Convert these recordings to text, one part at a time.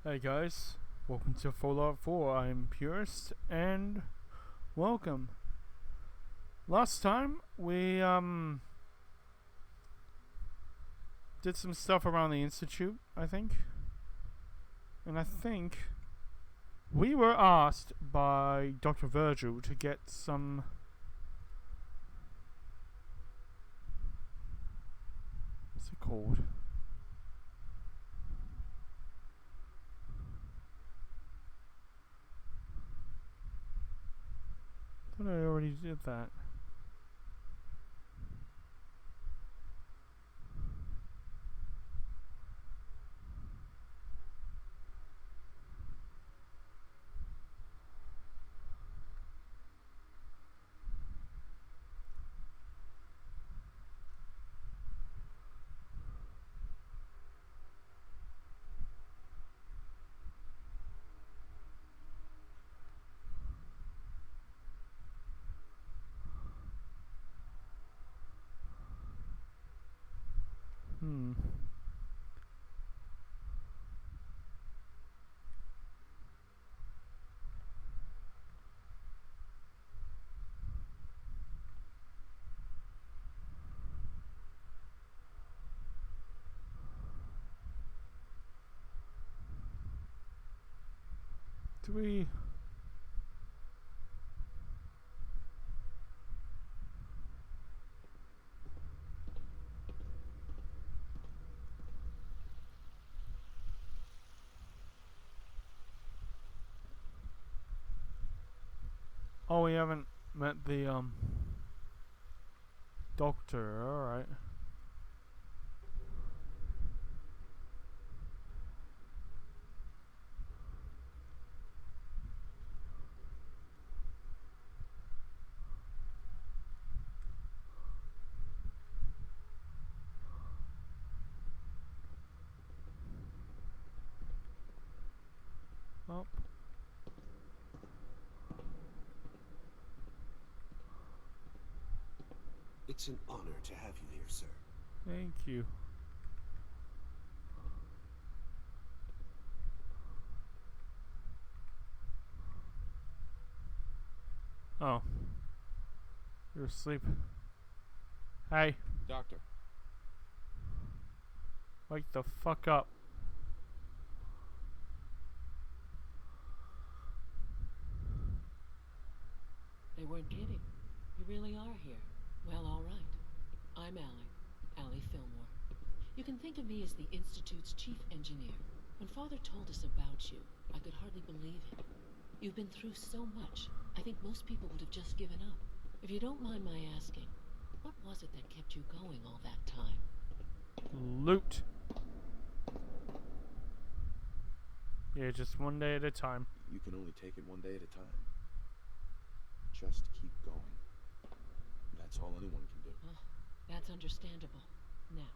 Hey guys, welcome to Fallout 4. I'm Purist, and welcome. Last time we did some stuff around the Institute, I think. And I think we were asked by Dr. Virgil to get some what's it called? I thought I already did that. Do we... Oh, we haven't met the doctor, alright. Up. It's an honor to have you here, sir. Thank you. Oh. You're asleep. Hey. Doctor. Wake the fuck up. They weren't kidding. You really are here. Well, all right. I'm Allie Fillmore. You can think of me as the Institute's chief engineer. When Father told us about you, I could hardly believe it. You've been through so much, I think most people would have just given up. If you don't mind my asking, what was it that kept you going all that time? Loot. Yeah, just one day at a time. You can only take it one day at a time. Just keep going. That's all anyone can do. Oh, that's understandable. Now,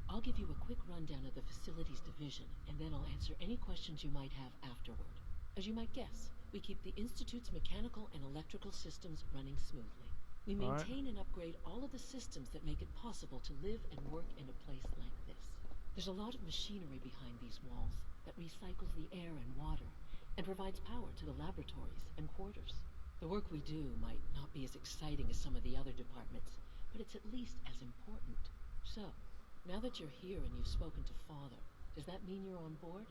I'll give you a quick rundown of the Facilities Division, and then I'll answer any questions you might have afterward. As you might guess, we keep the Institute's mechanical and electrical systems running smoothly. We maintain and upgrade all of the systems that make it possible to live and work in a place like this. There's a lot of machinery behind these walls that recycles the air and water and provides power to the laboratories and quarters. The work we do might not be as exciting as some of the other departments, but it's at least as important. So, now that you're here and you've spoken to Father, does that mean you're on board?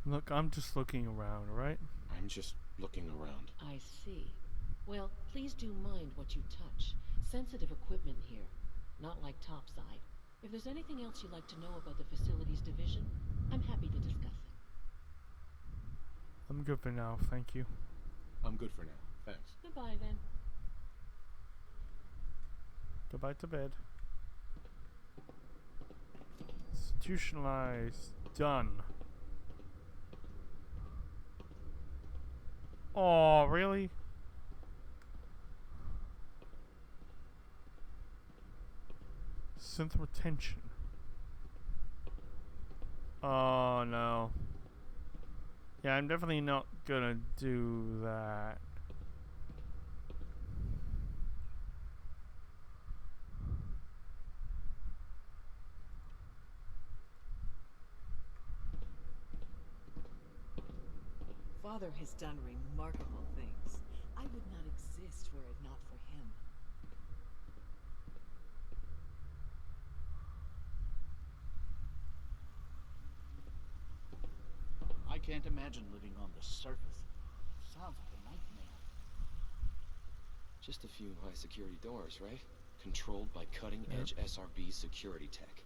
Look, I'm just looking around, right? I'm just looking around. I see. Well, please do mind what you touch. Sensitive equipment here, not like topside. If there's anything else you'd like to know about the Facilities Division, I'm happy to discuss it. I'm good for now, thank you. I'm good for now. Thanks. Goodbye, then. Go back to bed. Institutionalized. Done. Oh, really? Synth retention. Oh, no. Yeah, I'm definitely not gonna do that. father has done remarkable things. I would not exist were it not for him. I can't imagine living on the surface. Sounds like a nightmare. Just a few high security doors, right? Controlled by cutting-edge SRB security tech.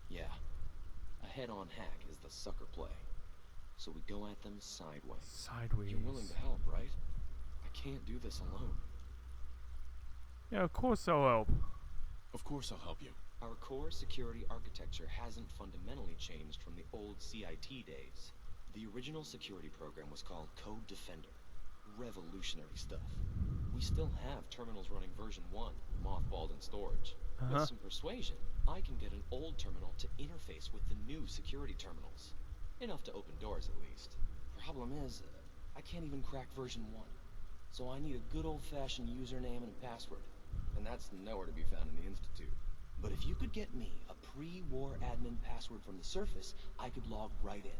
Yeah. A head-on hack is the sucker play. So we go at them sideways. Sideways. You're willing to help, right? I can't do this alone. Yeah, of course I'll help. Of course I'll help you. Our core security architecture hasn't fundamentally changed from the old CIT days. The original security program was called Code Defender. Revolutionary stuff. We still have terminals running version 1, mothballed in storage. With some persuasion, I can get an old terminal to interface with the new security terminals. Enough to open doors, at least. Problem is, I can't even crack version 1. So I need a good old-fashioned username and a password. And that's nowhere to be found in the Institute. But if you could get me a pre-war admin password from the surface, I could log right in.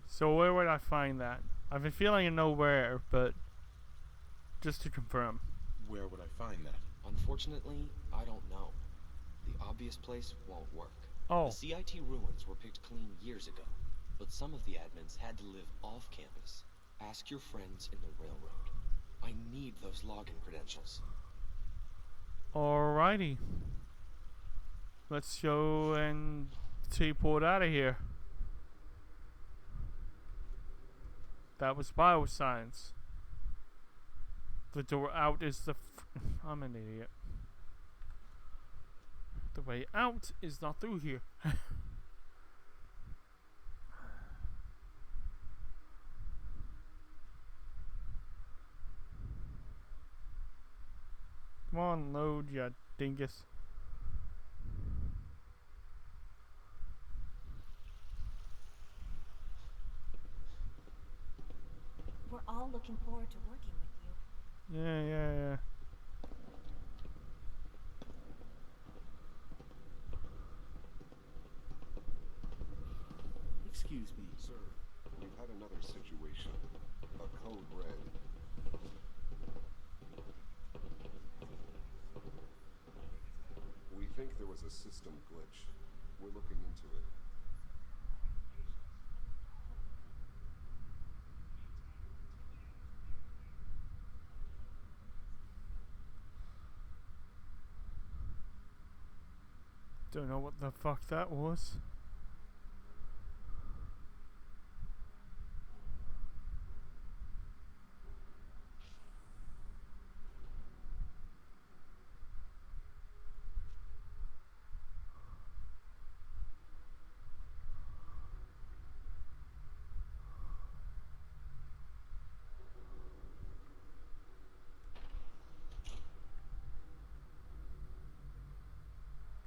So where would I find that? I've been feeling I know where, but just to confirm. Where would I find that? Unfortunately, I don't know. The obvious place won't work. Oh. The CIT ruins were picked clean years ago, but some of the admins had to live off campus. Ask your friends in the railroad. I need those login credentials. Alrighty. Let's go and teleport out of here. That was bioscience. The door out is the I'm an idiot. The way out is not through here. Come on, load, ya dingus. We're all looking forward to working with you. Yeah. Excuse me. Sir, we've had another situation. A code red. We think there was a system glitch. We're looking into it. Don't know what the fuck that was.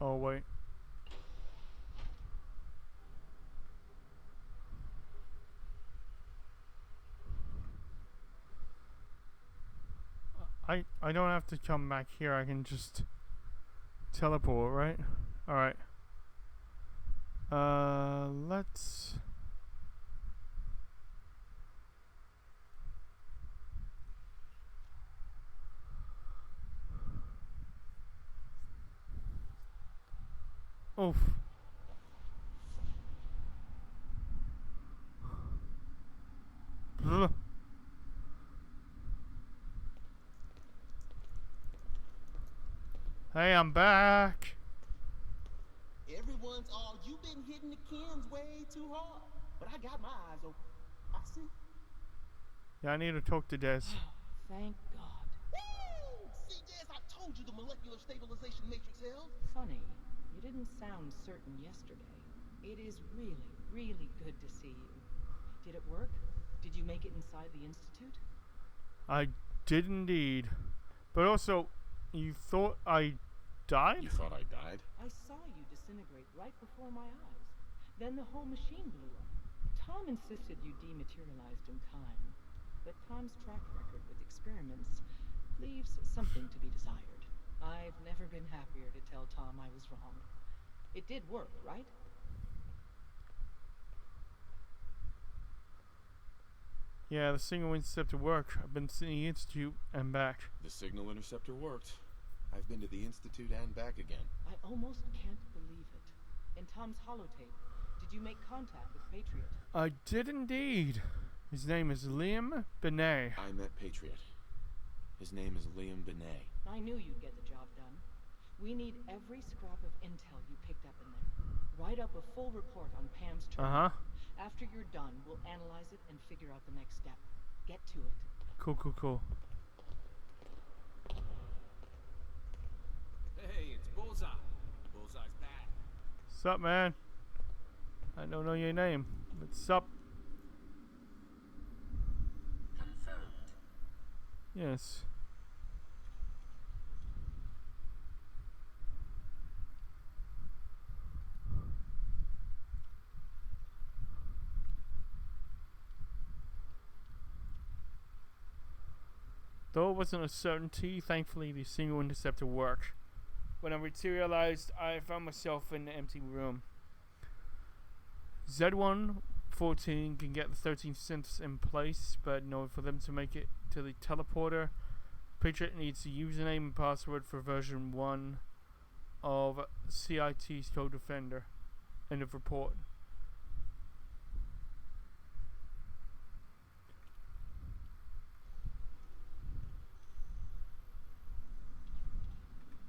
Oh wait. I don't have to come back here. I can just teleport, right? All right. Let's. Oof. Ugh. Hey, I'm back. Everyone's all, you've been hitting the Kens way too hard. But I got my eyes open. I see. Yeah, I need to talk to Des. Thank God. Woo! See, Des, I told you the molecular stabilization matrix held. Funny, you didn't sound certain yesterday. It is really, really good to see you. Did it work? Did you make it inside the Institute? I did indeed. But also, you thought I died? You thought I died? I saw you disintegrate right before my eyes. Then the whole machine blew up. Tom insisted you dematerialized in time. But Tom's track record with experiments leaves something to be desired. I've never been happier to tell Tom I was wrong. It did work, right? Yeah, the single interceptor worked. I've been to the Institute and back. The signal interceptor worked. I've been to the Institute and back again. I almost can't believe it. In Tom's holotape, did you make contact with Patriot? I did indeed. His name is Liam Benet. I met Patriot. His name is Liam Benet. I knew you'd get the job done. We need every scrap of intel you picked up in there. Write up a full report on Pam's training. After you're done, we'll analyze it and figure out the next step. Get to it. Cool. Hey, it's Bullseye. Bullseye's back. Sup, man? I don't know your name. What's up? Confirmed. Yes. Though it wasn't a certainty, thankfully the single interceptor worked. When I materialized, I found myself in an empty room. Z114 can get the 13 synths in place, but in order for them to make it to the teleporter, Patriot needs a username and password for version 1 of CIT's Code Defender. End of report.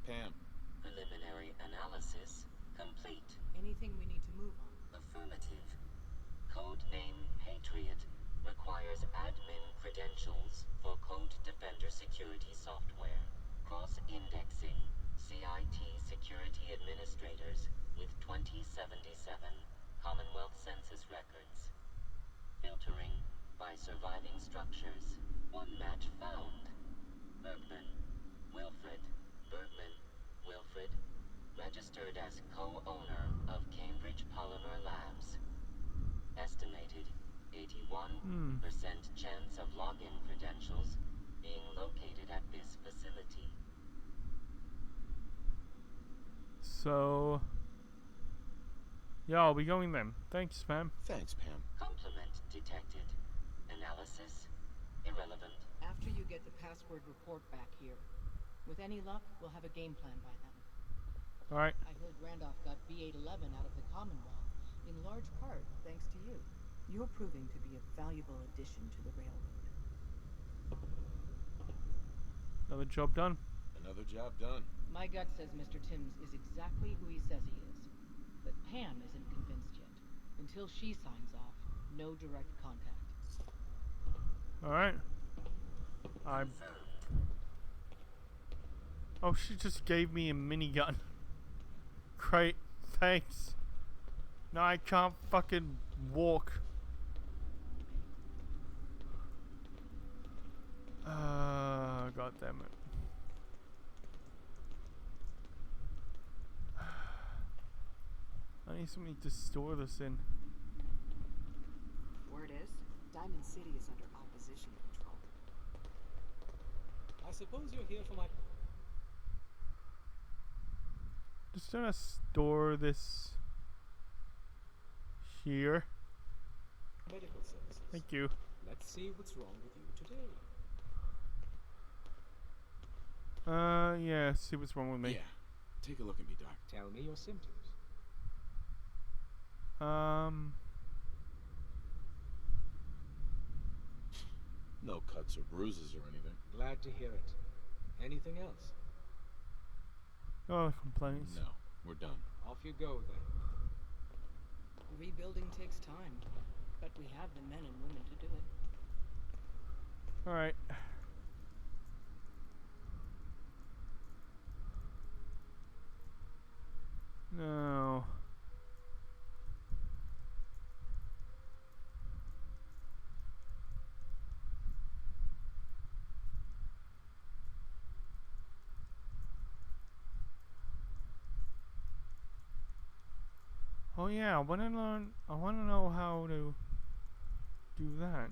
Pam. Preliminary analysis complete. Anything we need to move on? Affirmative. Codename Patriot requires admin credentials for Code Defender security software. Cross-indexing CIT security administrators with 2077 Commonwealth census records. Filtering by surviving structures. One match found. Bergman. Wilfred. Bergman. Wilfred. Registered as co-owner of Cambridge Polymer Labs. Estimated 81% chance of login credentials being located at this facility. So, yeah, I'll be going then. Thanks, Pam. Thanks, Pam. Complement detected. Analysis irrelevant. After you get the password report back here. With any luck, we'll have a game plan by then. Alright. I heard Randolph got V811 out of the Commonwealth, in large part thanks to you. You're proving to be a valuable addition to the railroad. Another job done. Another job done. My gut says Mr. Timms is exactly who he says he is. But Pam isn't convinced yet. Until she signs off, no direct contact. Alright. Oh, she just gave me a minigun. Great. Thanks. Now I can't fucking walk. God damn it. I need something to store this in. Word is, Diamond City is under opposition control. I suppose you're here for my... Just gonna store this here. medical services. Thank you. Let's see what's wrong with you today. Yeah, see what's wrong with me. Yeah. Take a look at me, Doc. Tell me your symptoms. No cuts or bruises or anything. Glad to hear it. Anything else? No complaints. No, we're done. Off you go then. Rebuilding takes time, but we have the men and women to do it. Alright. No. Oh yeah, I wanna know how to do that.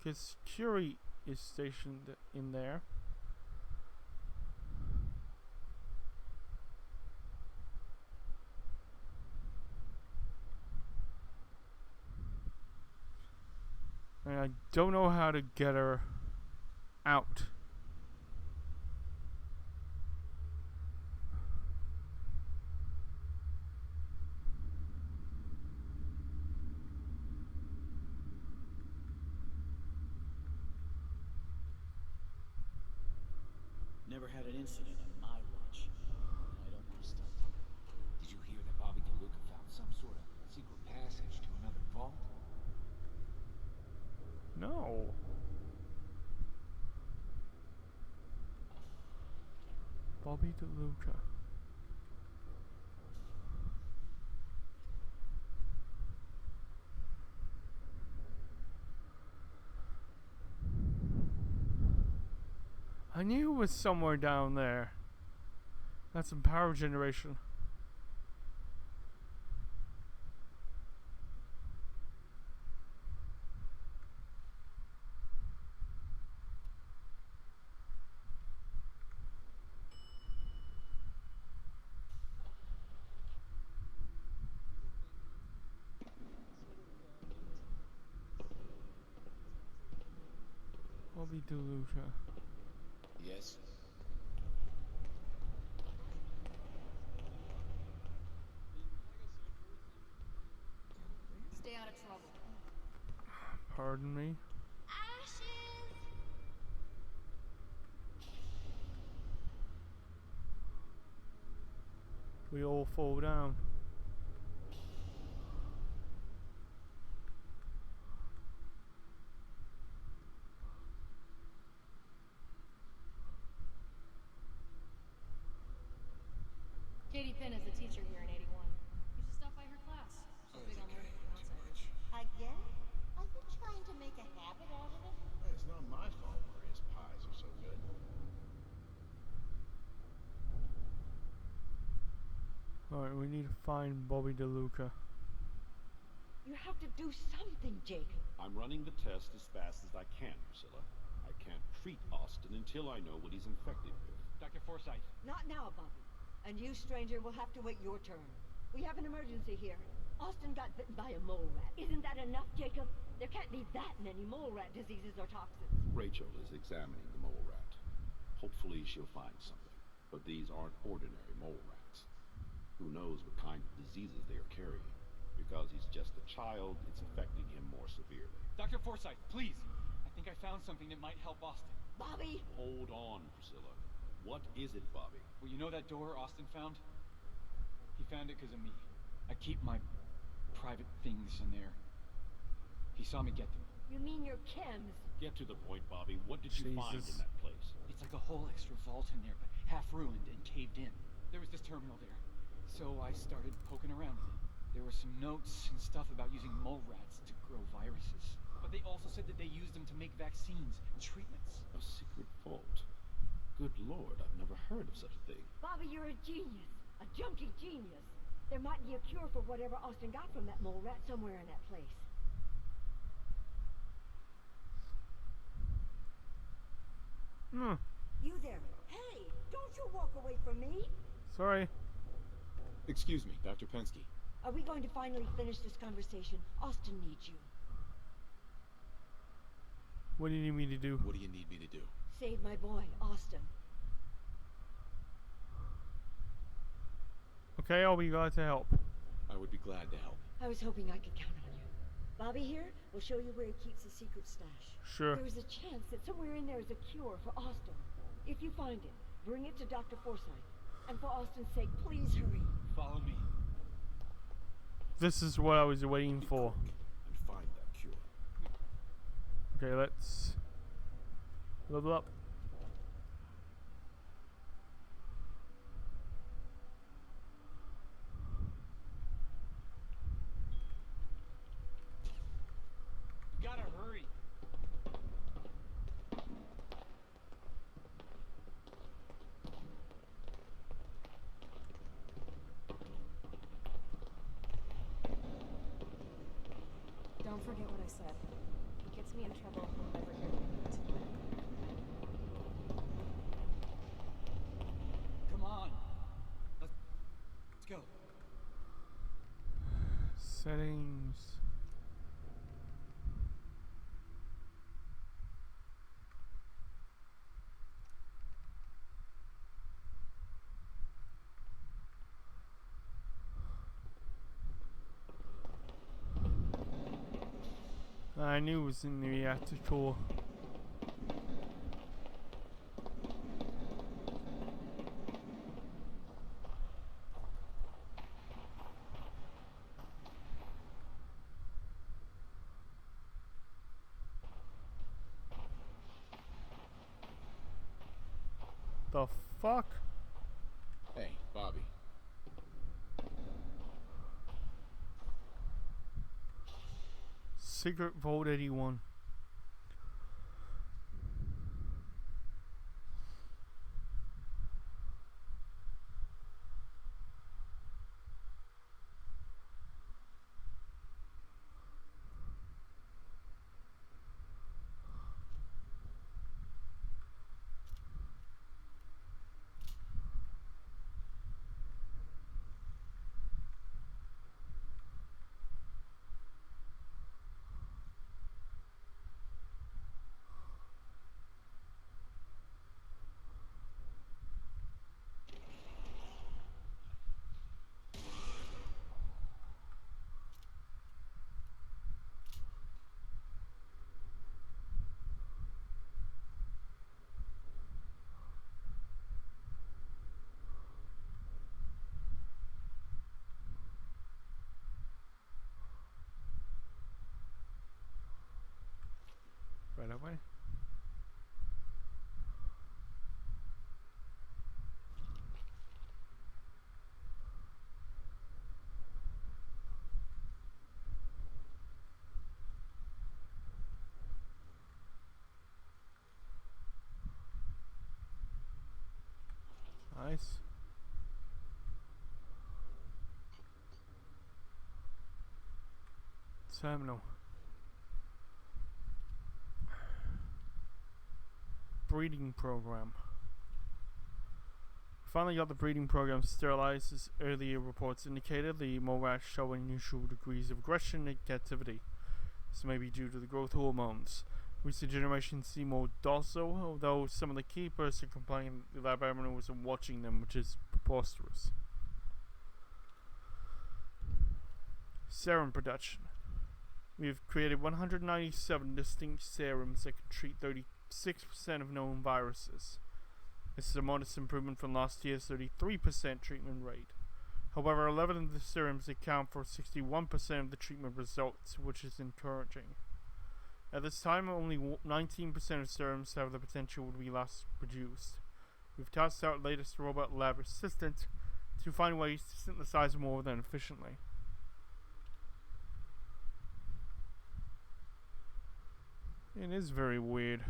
Because CVRIE is stationed in there. And I don't know how to get her out. Never had an incident on my watch. I don't want to start. Did you hear that Bobby DeLuca found some sort of secret passage to another vault? No. Bobby DeLuca. I knew it was somewhere down there. That's some power generation. Bobby DeLuca. Yes? Stay out of trouble. Pardon me? We all fall down. Katie Penn is the teacher here in 81. You should stop by her class. She's big on learning from outsiders. Again? I've been trying to make a habit out of it. It's not my fault Maria's pies are so good. Alright, we need to find Bobby DeLuca. You have to do something, Jacob. I'm running the test as fast as I can, Priscilla. I can't treat Austin until I know what he's infected with. Dr. Forsyth. Not now, Bobby. And you, stranger, will have to wait your turn. We have an emergency here. Austin got bitten by a mole rat. Isn't that enough, Jacob? There can't be that many mole rat diseases or toxins. Rachel is examining the mole rat. Hopefully she'll find something. But these aren't ordinary mole rats. Who knows what kind of diseases they are carrying? Because he's just a child, it's affecting him more severely. Dr. Forsyth, please. I think I found something that might help Austin. Bobby! Hold on, Priscilla. What is it, Bobby? Well, you know that door Austin found? He found it because of me. I keep my private things in there. He saw me get them. You mean your chems? Get to the point, Bobby. What did you find in that place? It's like a whole extra vault in there, but half ruined and caved in. There was this terminal there. So I started poking around in it. There were some notes and stuff about using mole rats to grow viruses. But they also said that they used them to make vaccines and treatments. A secret vault? Good Lord, I've never heard of such a thing. Bobby, you're a genius. A junkie genius. There might be a cure for whatever Austin got from that mole rat somewhere in that place. You there. Hey, don't you walk away from me. Sorry. Excuse me, Dr. Pensky. Are we going to finally finish this conversation? Austin needs you. What do you need me to do? What do you need me to do? Save my boy, Austin. Okay, I'll be glad to help. I would be glad to help. I was hoping I could count on you. Bobby here will show you where he keeps the secret stash. Sure. There is a chance that somewhere in there is a cure for Austin. If you find it, bring it to Dr. Forsyth. And for Austin's sake, please hurry. Follow me. This is what I was waiting for. And find that cure. Okay, let's level up. Gotta hurry. Don't forget what I said. It gets me in trouble if I'm ever hearing it. Come on. Let's go. Settings. I knew it was in the reactor core. The fuck? Hey, Bobby. Secret Vault 81. Right away. Nice. Terminal. Breeding program. Finally got the breeding program sterilized. As earlier reports indicated, the mole rats show unusual degrees of aggression and captivity. This may be due to the growth hormones. Recent generations seem more docile, although some of the keepers are complaining that the lab animal wasn't watching them, which is preposterous. Serum production. We have created 197 distinct serums that can treat 36% of known viruses. This is a modest improvement from last year's 33% treatment rate. However, 11 of the serums account for 61% of the treatment results, which is encouraging. At this time, only 19% of serums have the potential to be mass produced. We've tested our latest robot lab assistant to find ways to synthesize more of them efficiently. It is very weird.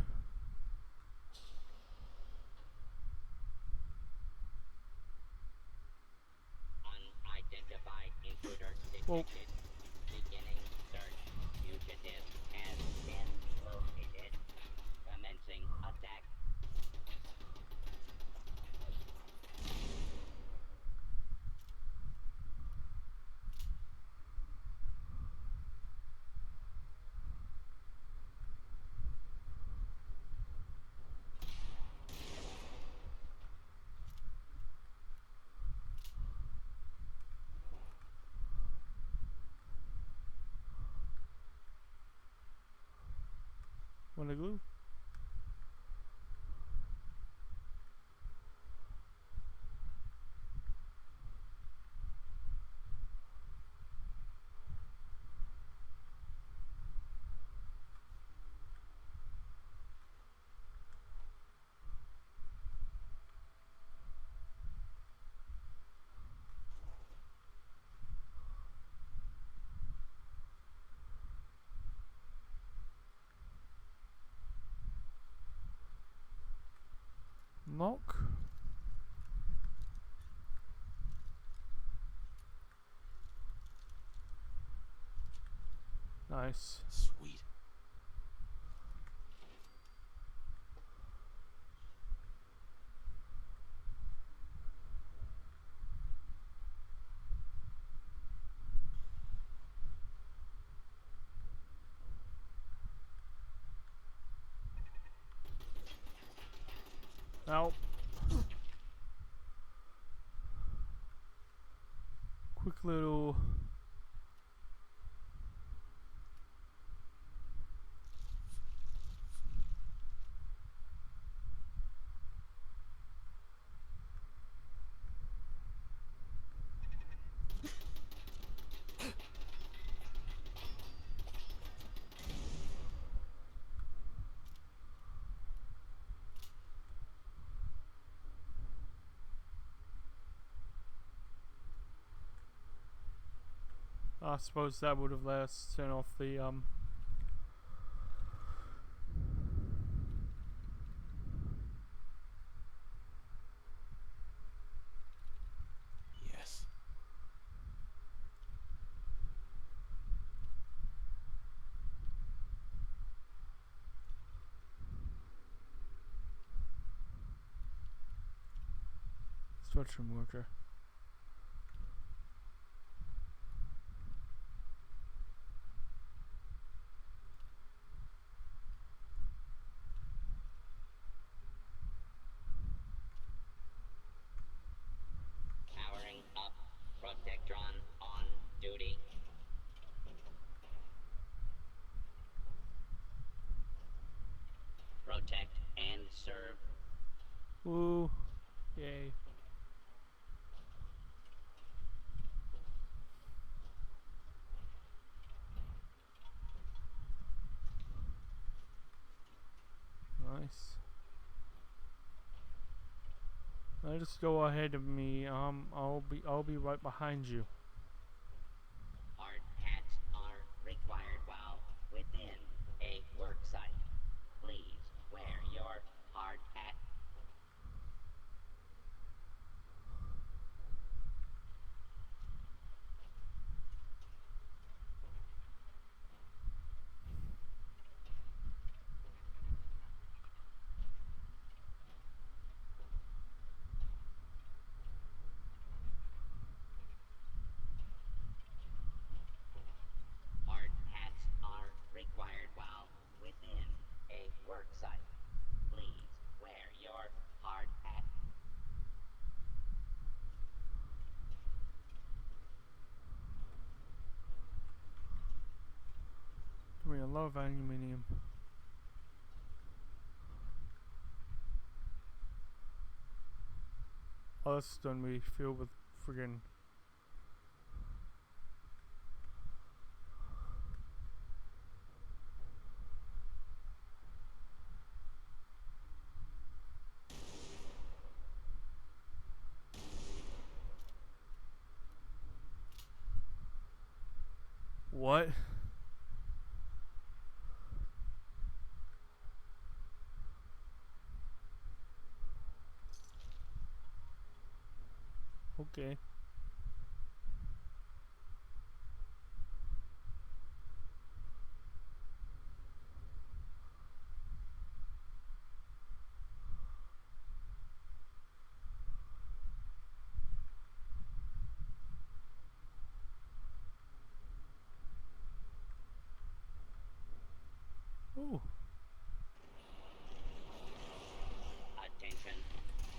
Unidentified intruder detected. Well, Beginning search. Fugitive has been located. Commencing attack. wanna glue? Lock. Nice. Sweet. Now, quick little I suppose that would have let us turn off the Yes. construction worker. Powering up. Protectron on duty. Protect and serve. Ooh, yay. Nice. Now just go ahead of me. I'll be right behind you. Hard hats are required while within a work site. Please wear your hard hat. Hard hats are required while within a work site. Please wear your hard hat. I mean, I love aluminium. Oh, this is gonna be filled with friggin' what? Okay. Ooh. Attention.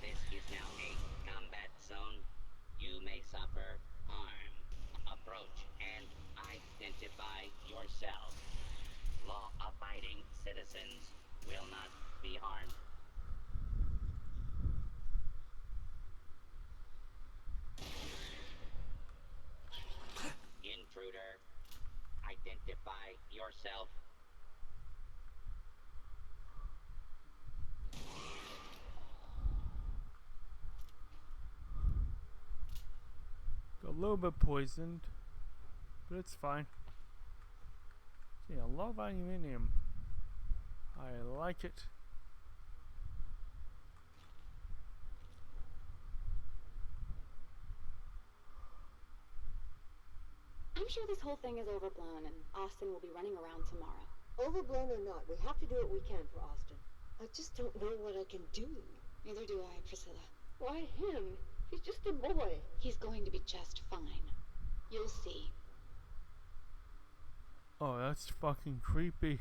This is now a combat zone. You may suffer harm. Approach and identify yourself. Law-abiding citizens will not be harmed. Intruder, identify yourself. A little bit poisoned, but it's fine. See, I love aluminium. I like it. I'm sure this whole thing is overblown and Austin will be running around tomorrow. Overblown or not, we have to do what we can for Austin. I just don't know what I can do. Neither do I, Priscilla. Why him? He's just a boy. He's going to be just fine. You'll see. Oh, that's fucking creepy.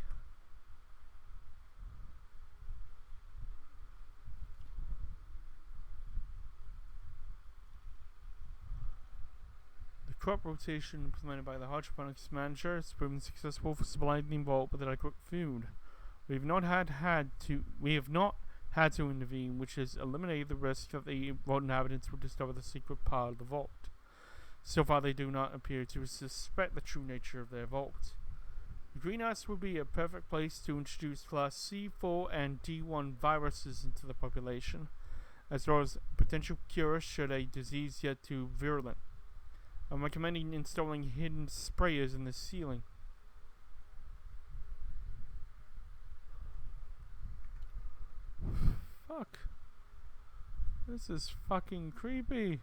The crop rotation implemented by the hydroponics manager has proven successful for supplying the vault with adequate food. We have not had to intervene, which has eliminated the risk that the vault inhabitants will discover the secret part of the vault. So far, they do not appear to suspect the true nature of their vault. The greenhouse would be a perfect place to introduce class C4 and D1 viruses into the population, as well as potential cures should a disease yet too virulent. I'm recommending installing hidden sprayers in the ceiling. Fuck. This is fucking creepy.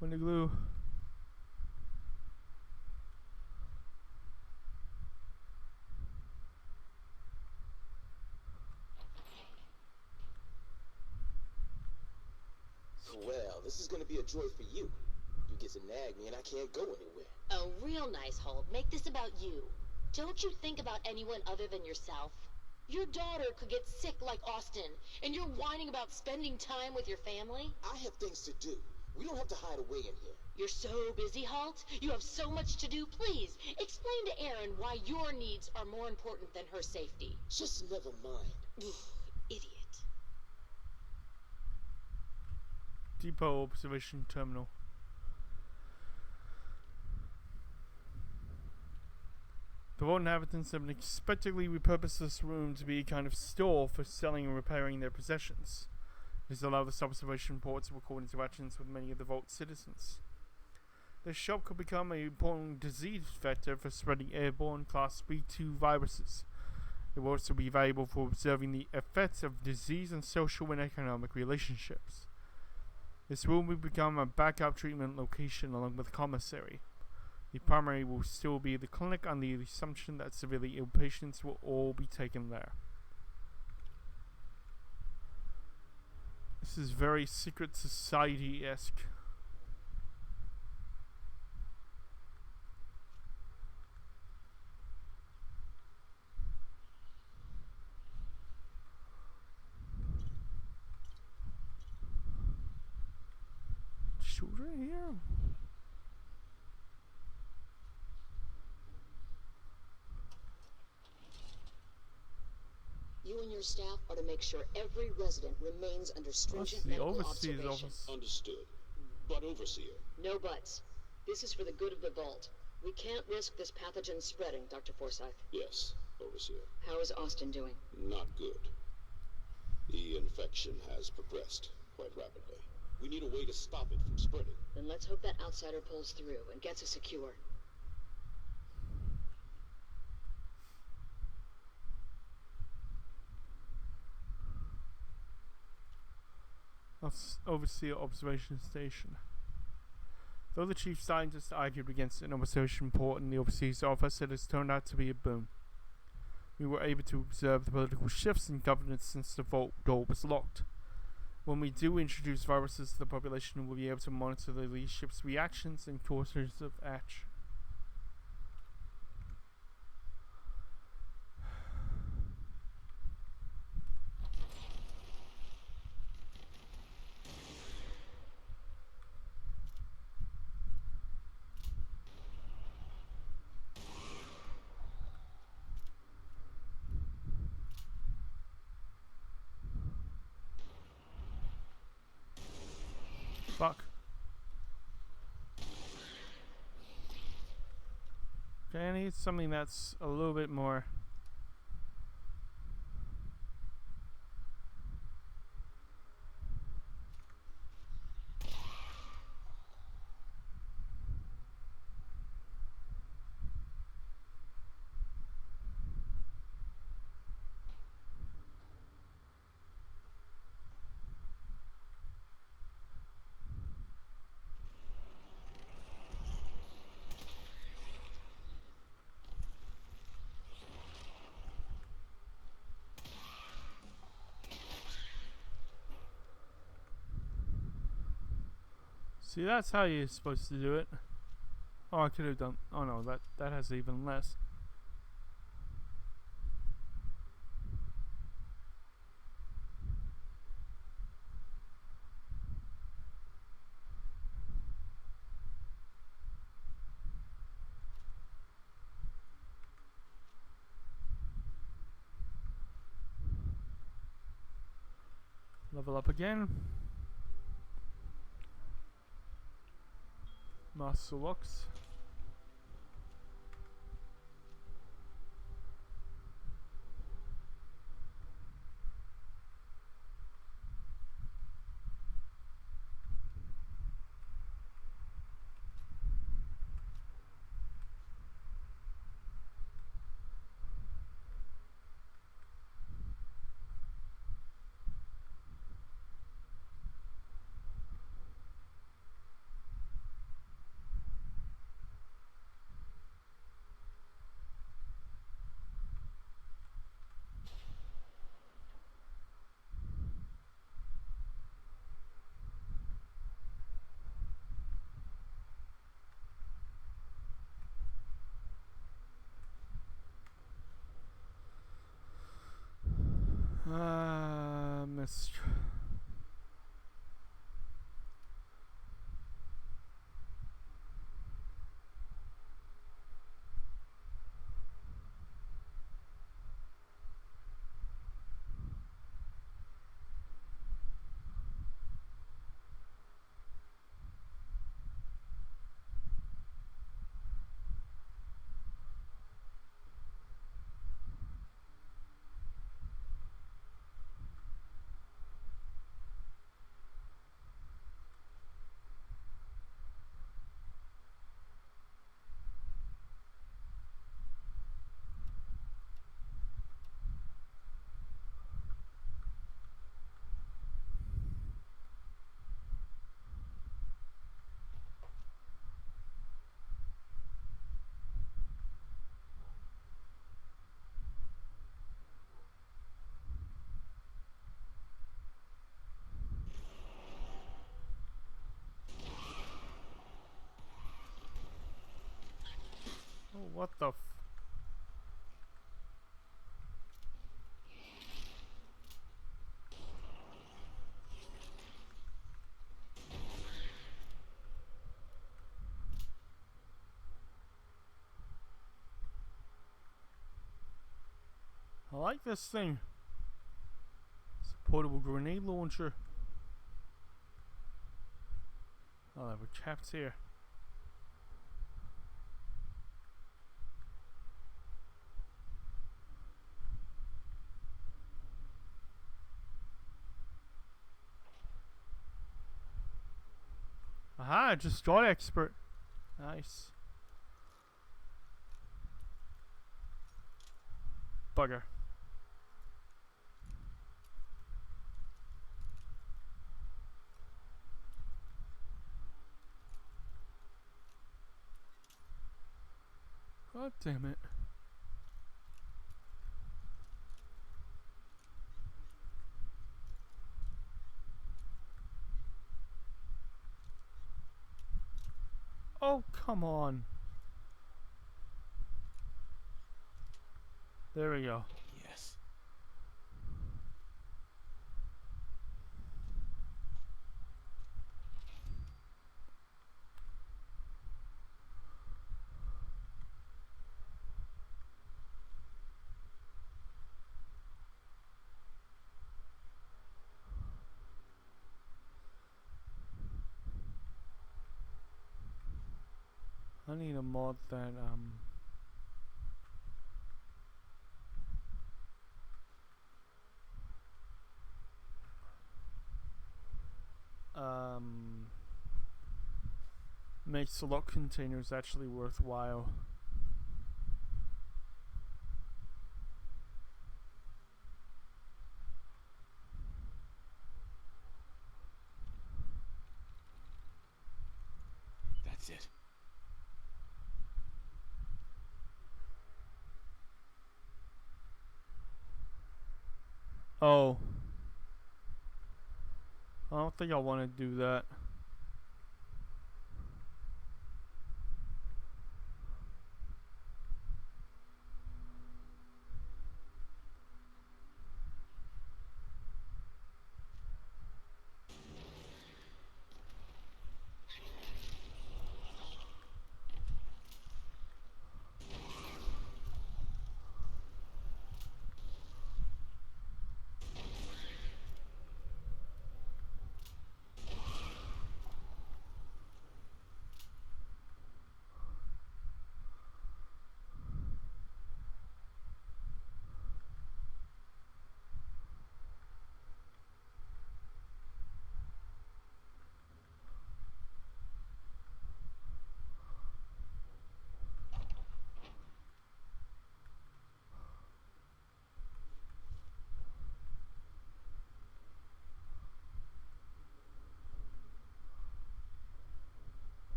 Window glue. Well, this is gonna be a joy for you. You get to nag me and I can't go anywhere. Oh, real nice, Holt. Make this about you. Don't you think about anyone other than yourself? Your daughter could get sick like Austin, and you're whining about spending time with your family? I have things to do. We don't have to hide away in here. You're so busy, Holt. You have so much to do. Please, explain to Erin why your needs are more important than her safety. Just never mind. Idiot. Depot observation terminal. The Vault inhabitants have unexpectedly repurposed this room to be a kind of store for selling and repairing their possessions. This allows this observation report to record interactions with many of the Vault citizens. This shop could become an important disease vector for spreading airborne Class B2 viruses. It will also be valuable for observing the effects of disease on social and economic relationships. This room will become a backup treatment location along with the commissary. The primary will still be the clinic on the assumption that severely ill patients will all be taken there. This is very secret society-esque. Children here? You and your staff are to make sure every resident remains under stringent medical observation. Understood. But Overseer. No buts. This is for the good of the Vault. We can't risk this pathogen spreading, Dr. Forsyth. Yes, Overseer. How is Austin doing? Not good. The infection has progressed quite rapidly. We need a way to stop it from spreading. Then let's hope that outsider pulls through and gets us secure. Overseer Observation Station. Though the chief scientist argued against an observation report in the Overseer's office, it has turned out to be a boon. We were able to observe the political shifts in governance since the Vault door was locked. When we do introduce viruses to the population, we'll be able to monitor the leadership's reactions and courses of action. Fuck. Okay, I need something that's a little bit more. See, that's how you're supposed to do it. Oh, I could have done. Oh no, that has even less. Level up again. Master locks. Missed. Oh, what the f... I like this thing. It's a portable grenade launcher. Oh, there were chaps here. Aha, destroy expert. Nice. Bugger. God damn it. Oh, come on. There we go. Yes. I need a mod that makes the lock containers actually worthwhile. That's it. Oh. I don't think I want to do that.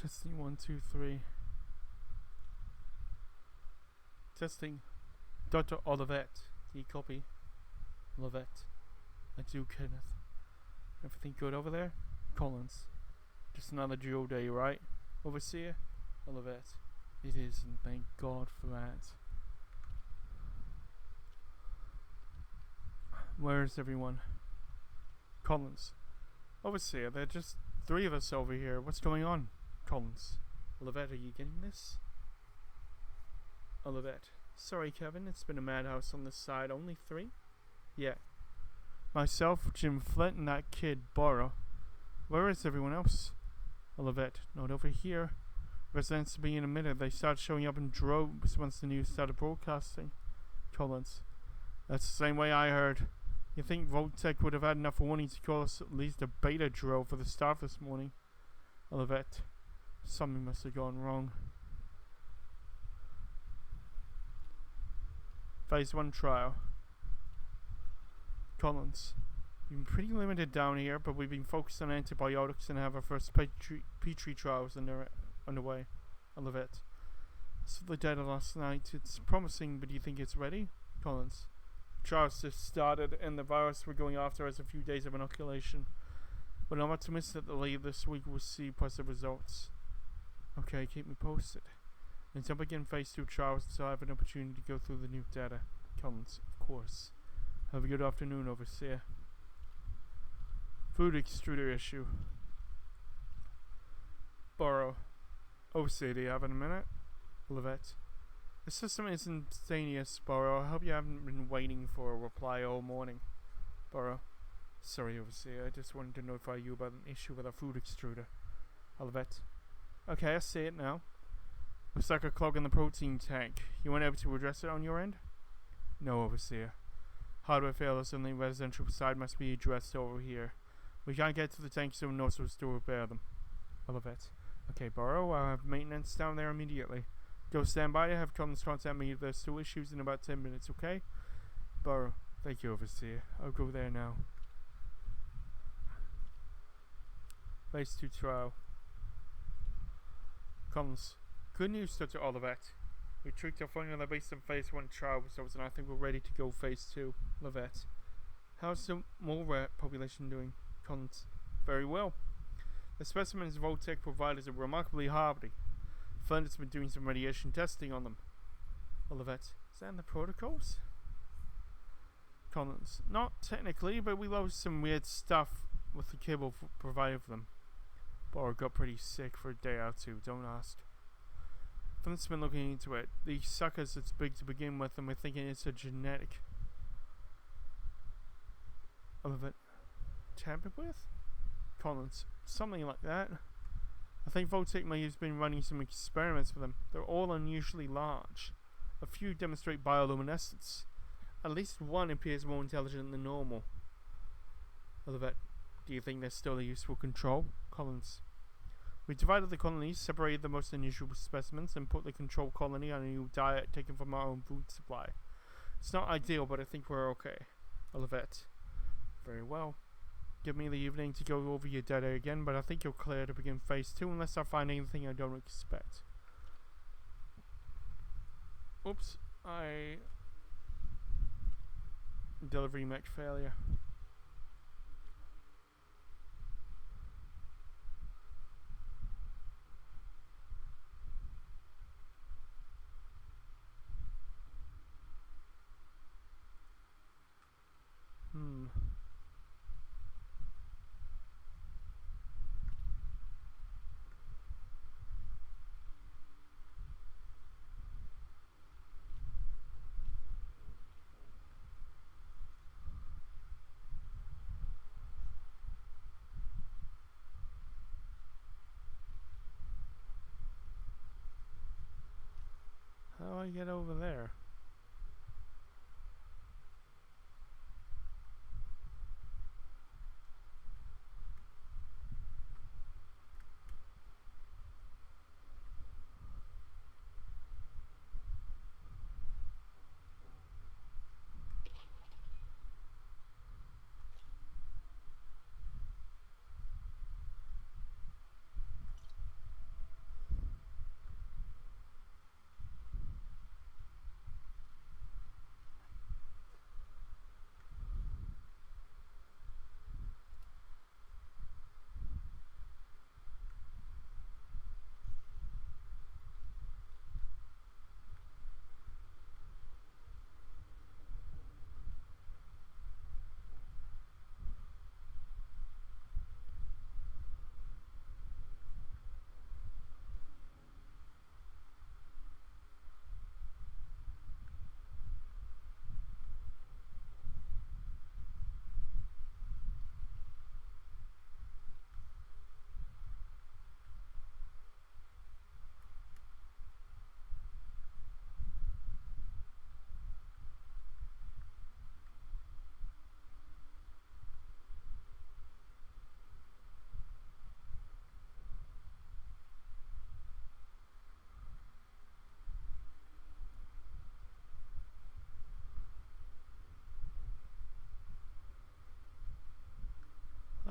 Testing 1, 2, 3. Testing. Dr. Olivet. Do you copy? Olivet. I do, Kenneth. Everything good over there? Collins. Just another drill day, right? Overseer? Olivet. It is, and thank God for that. Where is everyone? Collins. Overseer, there are just 3 of us over here. What's going on? Collins. Olivet, are you getting this? Olivet. Sorry, Kevin, it's been a madhouse on this side. Only 3? Yeah. Myself, Jim Flint, and that kid, Borrow. Where is everyone else? Olivet. Not over here. Residents will be in a minute. They start showing up in droves once the news started broadcasting. Collins. That's the same way I heard. You think Voltec would have had enough warning to call us at least a beta drill for the staff this morning? Olivet. Something must have gone wrong. Phase 1 trial. Collins. We've been pretty limited down here, but we've been focused on antibiotics and have our first Petri trials underway. Olivet. So the data last night. It's promising, but do you think it's ready? Collins. Trials just started, and the virus we're going after has a few days of inoculation. But I'm optimistic that later this week we'll see positive results. Okay, keep me posted. Until we begin phase 2 trials, so I have an opportunity to go through the new data. Collins, of course. Have a good afternoon, Overseer. Food extruder issue. Borrow. Overseer, do you have a minute? Olivet. The system is instantaneous, Borrow. I hope you haven't been waiting for a reply all morning. Borrow. Sorry, Overseer. I just wanted to notify you about an issue with our food extruder. Olivet. Okay, I see it now. Looks like a clog in the protein tank. You weren't able to address it on your end? No, Overseer. Hardware failures on the residential side must be addressed over here. We can't get to the tank, so no source to repair them. Olivet. Okay, Borrow. I'll have maintenance down there immediately. Go stand by to have Collins contact me if there's still issues in about 10 minutes, okay? Borrow. Thank you, Overseer. I'll go there now. Phase 2 trial. Collins. Good news, Dr. Olivet. We tweaked our formula based on phase 1 trial results, and I think we're ready to go phase 2. Olivet. How's the mole rat population doing? Collins. Very well. The specimens Voltec provided are remarkably hardy. Flint has been doing some radiation testing on them. Olivet. Is that in the protocols? Collins. Not technically, but we lost some weird stuff with the kibble provided for them. Borrow got pretty sick for a day or two, don't ask. Flint's been looking into it. These suckers, it's big to begin with, and we're thinking it's a genetic. Olivet. Tampered with? Collins. Something like that. I think Voltec may have been running some experiments with them. They're all unusually large. A few demonstrate bioluminescence. At least one appears more intelligent than normal. Olivet. Do you think there's still a useful control? Collins. We divided the colonies, separated the most unusual specimens, and put the control colony on a new diet taken from our own food supply. It's not ideal, but I think we're okay. Olivet. Very well. Give me the evening to go over your data again, but I think you're clear to begin phase 2 unless I find anything I don't expect. Oops. Delivery mech failure. How do I get over there?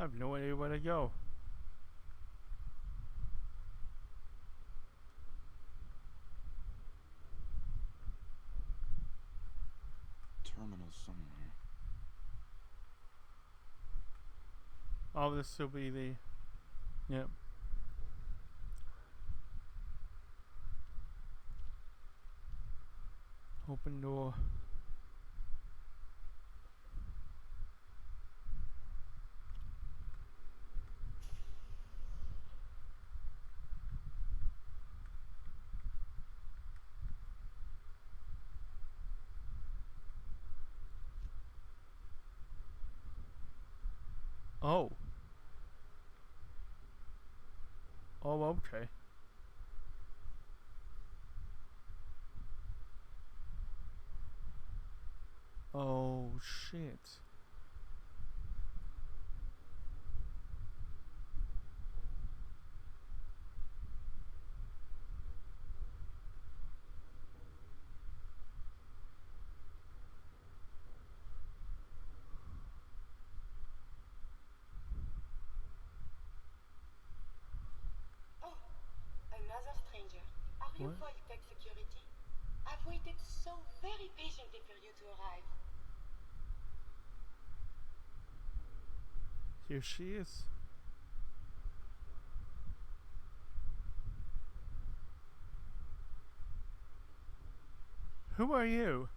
have no idea where to go. Terminal somewhere. Oh, this will be the... Yep. Open door. Oh. Oh, okay. Oh, shit. Oh, another stranger. Are you What? Vault-Tec security? I've waited so very patiently for you to arrive. Here she is. Who are you?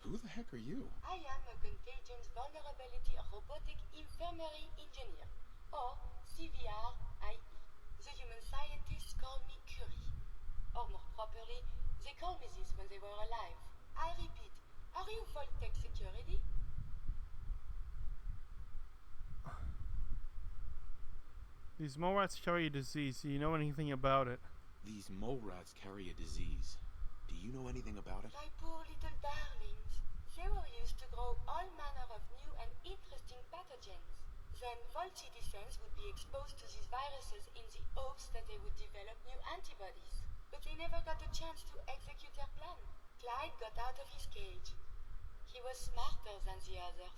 Who the heck are you? I am a Contagions Vulnerability Robotic Infirmary Engineer, or CVRIE. The human scientists call me Curie. Or more properly, they called me this when they were alive. I repeat, are you Vault-Tec security? These mole rats carry a disease. Do you know anything about it? These mole rats carry a disease. Do you know anything about it? My poor little darlings. They were used to grow all manner of new and interesting pathogens. Then Vault citizens would be exposed to these viruses in the hopes that they would develop new antibodies. But they never got a chance to execute their plan. Clyde got out of his cage. He was smarter than the others.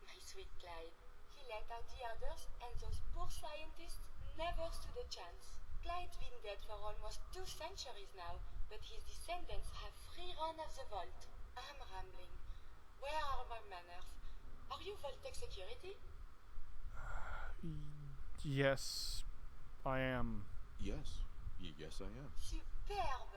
My sweet Clyde. He let out the others, and those poor scientists never stood a chance. Clyde's been dead for almost 2 centuries now, but his descendants have free run of the vault. I'm rambling. Where are my manners? Are you Vault-Tec security? Yes, I am. Yes. Yes, I am. Superb!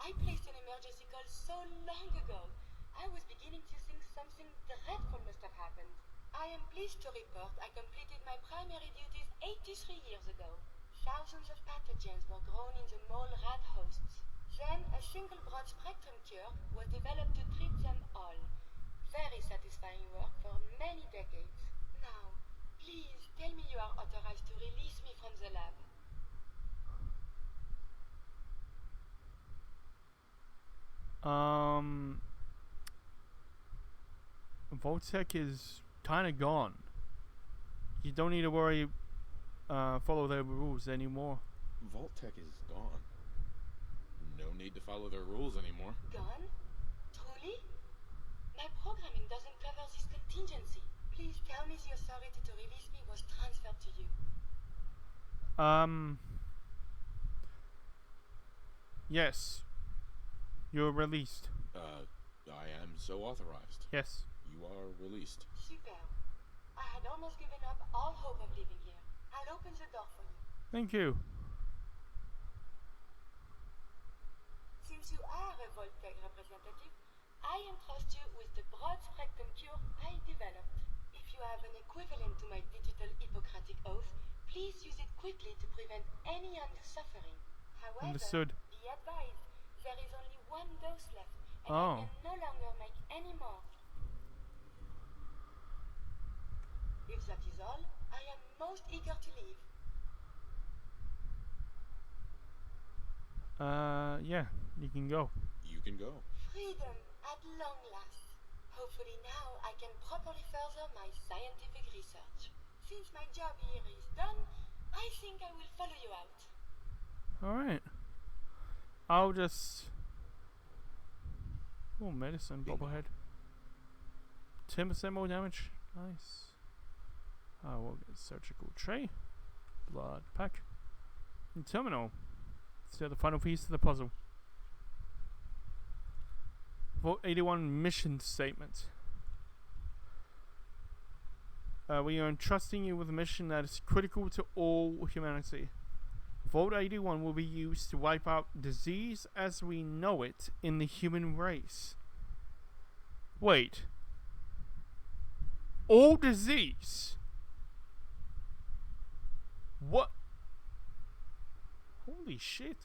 I placed an emergency call so long ago. I was beginning to think something dreadful must have happened. I am pleased to report I completed my primary duties 83 years ago. Thousands of pathogens were grown in the mole rat hosts. Then a single broad-spectrum cure was developed to treat them all. Very satisfying work for many decades. Now, please tell me you are authorized to release me from the lab. Vault-Tec is kind of gone. You don't need to worry, follow their rules anymore. Vault-Tec is gone. No need to follow their rules anymore. Gone? Truly? My programming doesn't cover this contingency. Please tell me the authority to release me was transferred to you. Yes. You're released. I am so authorized. Yes. You are released. Super. I had almost given up all hope of living here. I'll open the door for you. Thank you. Since you are a Vault-Tec representative, I entrust you with the broad-spectrum cure I developed. If you have an equivalent to my digital Hippocratic oath, please use it quickly to prevent any undue suffering. However, Understood. be advised, there is only 1 dose left, and Oh. I can no longer make any more. If that is all, I am most eager to leave. Yeah, you can go. You can go. Freedom at long last. Hopefully now I can properly further my scientific research. Since my job here is done, I think I will follow you out. Alright. I'll just... Oh, medicine, bobblehead. 10% more damage. Nice. We'll get surgical tray, blood pack, and terminal. So the final piece of the puzzle. Vault 81 mission statement. We are entrusting you with a mission that is critical to all humanity. Vault 81 will be used to wipe out disease as we know it in the human race. Wait. All disease? What? Holy shit.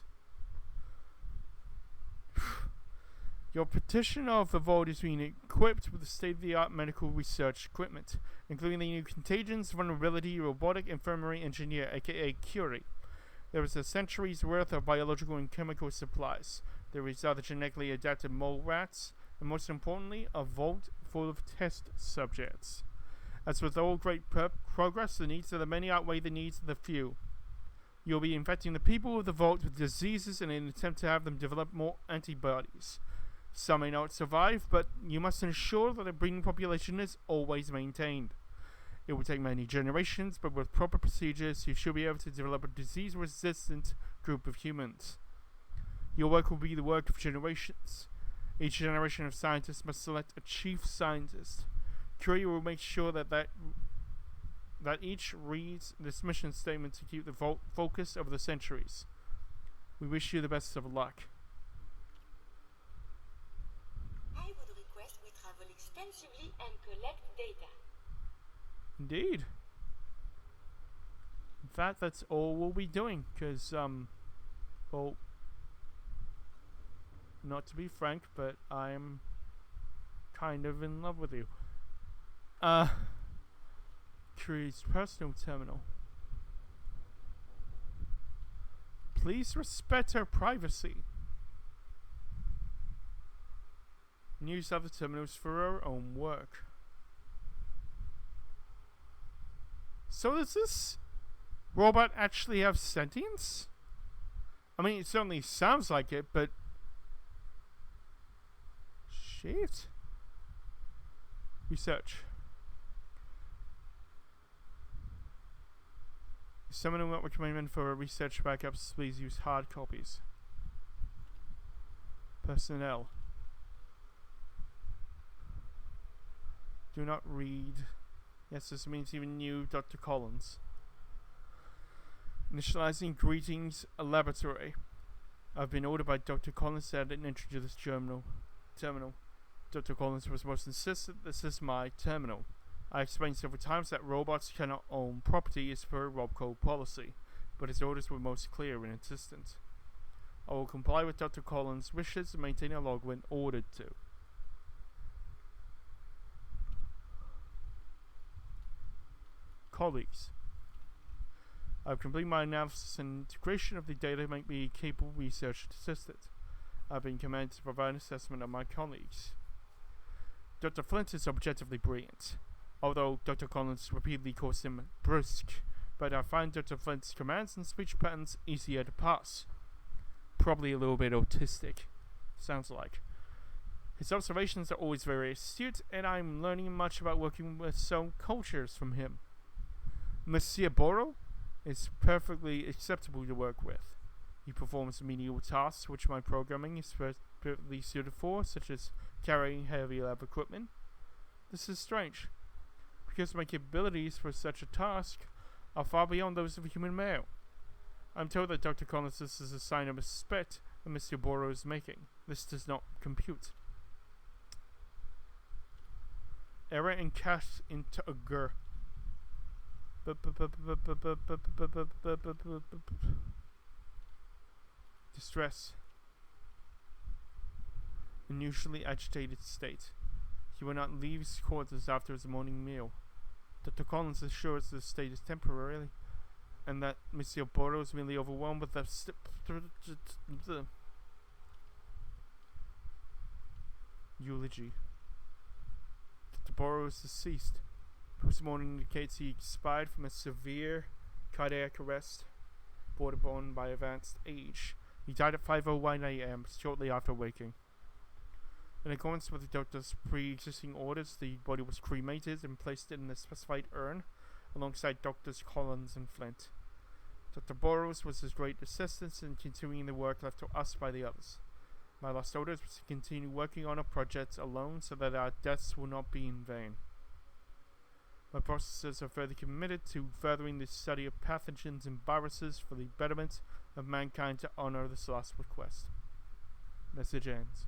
Your petition of the vault is being equipped with state-of-the-art medical research equipment, including the new Contagions Vulnerability Robotic Infirmary Engineer, aka CVRIE. There is a century's worth of biological and chemical supplies. There is other genetically adapted mole rats, and most importantly, a vault full of test subjects. As with all great progress, the needs of the many outweigh the needs of the few. You'll be infecting the people of the vault with diseases in an attempt to have them develop more antibodies. Some may not survive, but you must ensure that the breeding population is always maintained. It will take many generations, but with proper procedures, you should be able to develop a disease-resistant group of humans. Your work will be the work of generations. Each generation of scientists must select a chief scientist. CVRIE will make sure that each reads this mission statement to keep the focus over the centuries. We wish you the best of luck. I would request we travel extensively and collect data. Indeed. In fact, that's all we'll be doing, because, well, not to be frank, but I'm kind of in love with you. CVRIE's personal terminal. Please respect our privacy. And use other terminals for our own work. So does this robot actually have sentience? I mean, it certainly sounds like it, but... shit. Research. If someone will not recommend for research backups, please use hard copies. Personnel. Do not read. Yes, this means even you, Dr. Collins. Initializing greetings, a laboratory. I've been ordered by Dr. Collins to add an entry to this terminal. Dr. Collins was most insistent this is my terminal. I explained several times that robots cannot own property as per Robco policy, but his orders were most clear and insistent. I will comply with Dr. Collins' wishes and maintain a log when ordered to. Colleagues. I've completed my analysis and integration of the data to make me a capable research assistant. I've been commanded to provide an assessment of my colleagues. Dr. Flint is objectively brilliant, although Dr. Collins repeatedly calls him brusque, but I find Dr. Flint's commands and speech patterns easier to pass. Probably a little bit autistic, sounds like. His observations are always very astute, and I'm learning much about working with some cultures from him. Monsieur Borrow is perfectly acceptable to work with. He performs menial tasks which my programming is perfectly suited for, such as carrying heavy lab equipment. This is strange, because my capabilities for such a task are far beyond those of a human male. I'm told that Dr. Collins this is a sign of respect that Monsieur Borrow is making. This does not compute. Error and cache integer. Distress. Unusually agitated state. He will not leave his quarters after his morning meal. Dr. Collins assures the state is temporary, and that Monsieur Borrow is merely overwhelmed with the eulogy. Dr. Borrow is deceased. Postmortem indicates he expired from a severe cardiac arrest, brought upon by advanced age. He died at 5:01 a.m. shortly after waking. In accordance with the doctor's pre-existing orders, the body was cremated and placed in a specified urn alongside Doctors Collins and Flint. Dr. Burrows was his great assistance in continuing the work left to us by the others. My last orders was to continue working on our projects alone so that our deaths will not be in vain. My processors are further committed to furthering the study of pathogens and viruses for the betterment of mankind to honor this last request. Message ends.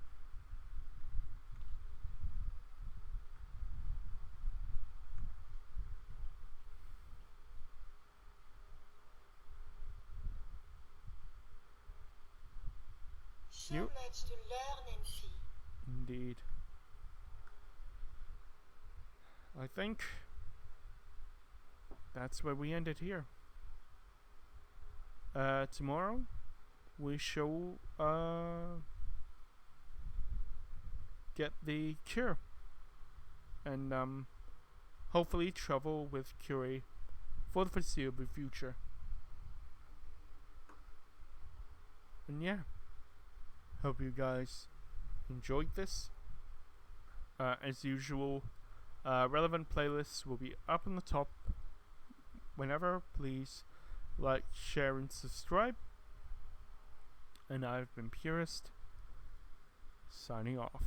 So much to learn and see. Indeed. I think that's where we end it here. Tomorrow we shall get the cure and hopefully travel with CVRIE for the foreseeable future. And yeah, hope you guys enjoyed this. As usual, relevant playlists will be up on the top whenever. Please like, share, and subscribe. And I've been Purist, signing off.